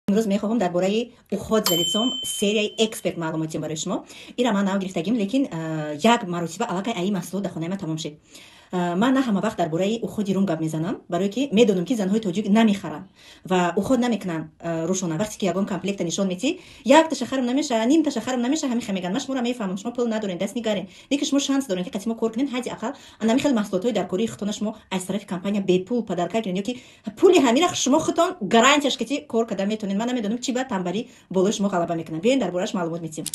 امروز میخواهم درباره уход за лицом серияи эксперт маълумотиям барои шумо. ира ман нав гирифтагим, лекин як маротиба аллакай аи маҳсулот дар хонаи ман тамом шид. ман на ҳама вақт дарбораи уходи рум гап мезанам, барое ки медонам ки занҳои тоҷик намехаранд ва уход намекунанд рӯшона. вақте ки ягон комплекта нишон медиҳӣ, як ташахарам намеша, ним ташахарам намеша, ҳамин мегӯянд ман шуморо мефаҳмам, шумо пул надорен, даст нигарен, лекин шумо шанс дорен ки қати мо кор кунен, ҳадди ақал анами хел маҳсулотҳои дар кории худтона шумо аз тарафи компания бепул падарка гирен, ё ки пули ҳамира шумо худтон гарантияш ки кор карда метонен. ман намедонам чӣ ба тамбалӣ болои шумо ғалаба мекунад. биёен дарборааш маълумот медиҳем.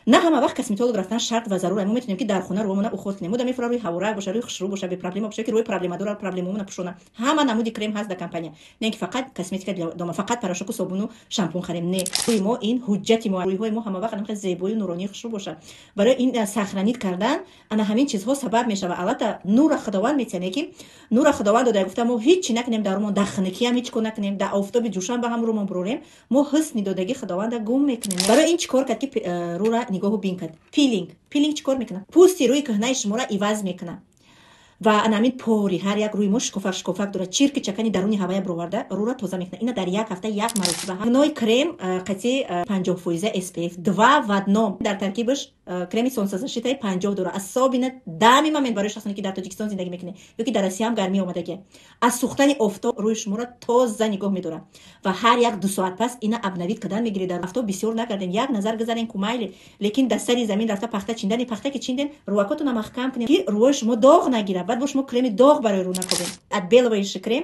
на ҳама вақт косметолог рафтан шарт ва зарура. мо метонем ки дар хона рӯмона уход кунем. муда мефура рӯи ҳаворак боша, рӯи хушрӯ боша, бепроблема боша, ки рӯи проблемадора проблемамона пӯшона. ҳама намуди крем ҳаст дар компания. не ки фақат косметика для дома, фақат порошоку собуну шампун харем. не, рӯи мо ин ҳуҷҷати мо. рӯйҳои мо ҳама вақт намехоҳад зебою нуронӣ хушрӯ боша. барои ин сахранид кардан ана ҳамин чизҳо сабаб мешава. албатта нура худованд метиҳад, ки нура худованд дода гуфта мо ҳеҷ чӣ накунем дар рӯмон, дар хунукиам ҳеҷ кор накунем, дар офтоби ҷӯшан ба ҳам рӯмон бурорем, мо ҳусни додагӣ худованда гум мекунем. барои ин чӣ кор кард ки рӯра нигоҳу бин кард. пилинг чӣ кор мекунад? пӯсти рӯи кӯҳнаи шуморо иваз мекунад ва анамин пори ҳар як рӯи мо шикофак дорад. чирки чакани даруни ҳавая бироварда рӯра тоза мекунад. ина дар як ҳафта як маротиба. нои крем қатъи 50% SPF 2 в одном. дар таркибаш креми солнцезащитай 50 дора. особенно дами момент барои шахсоне ки дар тоҷикистон зиндагӣ мекунед ё ки дар Россия ҳам гармӣ омадагӣ. аз сӯхтани офтоб рӯи шуморо тоза нигоҳ медорад ва ҳар як 2 соат пас ина абнавид кардан мегиред. дар офтоб бисёр накардем, як назар гузарен ку майли, лекин дар сари замин рафта пахта чиндани пахта ки чинден рӯакотона маҳкам кунед ки рӯи шумо доғ нагирад. баъд бо шумо креми доғ барои рӯ накобем. отбеливающий крем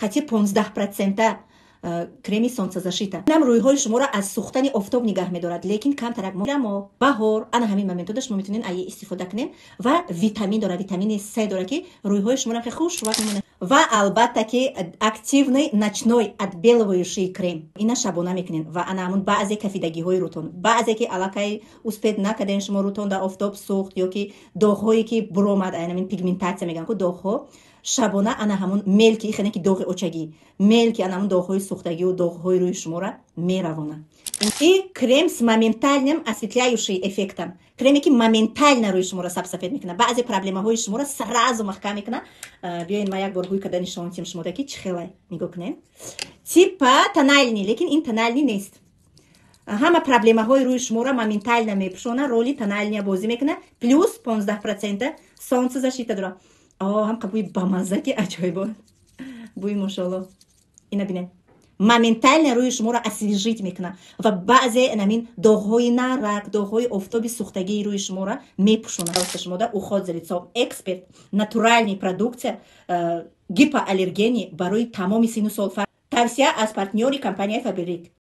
қатъи 15% креми солнцезащита. инам рӯйҳои шуморо аз сӯхтани офтоб нигаҳ медорад, лекин камтарак мо баҳор ана ҳамин моментода шумо метонен аи истифода кунен ва витамин дора, витамини С дора ки рӯйҳои шуморо хеле хушрӯбак мемонад. ва албатта ки активный ночной отбеливающий крем ина шабона мекунен ва ана ҳамун баъзе кафидагиҳои рӯтон, баъзе ки аллакай успед накарден шумо рӯтон дар офтоб сӯхт ё ки доғҳое ки буромад, ин пигментатсия мегӯянд ку доғҳо, шабона ана ҳамун мел ки ихене ки доғи очагӣ, мел ки ана ҳамун доғҳои сӯхтагию доғҳои рӯи шуморо меравонад. и крем с моментальным осветляющим эффектом. креми ки моментально рӯи шуморо сафсафед мекунад, баъзе проблемаҳои шуморо сразу маҳкам мекунад. биёин ма як бор гӯй карда нишонатим шумода ки чӣ хеле нигоҳ кунед. типа тональный, лекин ин тональный нест. ҳама проблемаҳои рӯи шуморо моментально мепӯшонад, роли тональния бозӣ мекунад, плюс 15% солнцезащита дорад. ҳам бӯи бамазза ки аҷоибо, бӯи мошалло. ина бинед, моментально рӯи шуморо освежит мекунад ва баъзе намин доғҳои нарак, доғҳои офтоби сӯхтагии рӯи шуморо мепӯшонад. шумода уход за лицом эксперт, натуральный продукция, гипоаллергени барои тамоми сину сол. тавсия аз партнёри компанияи Faberlic.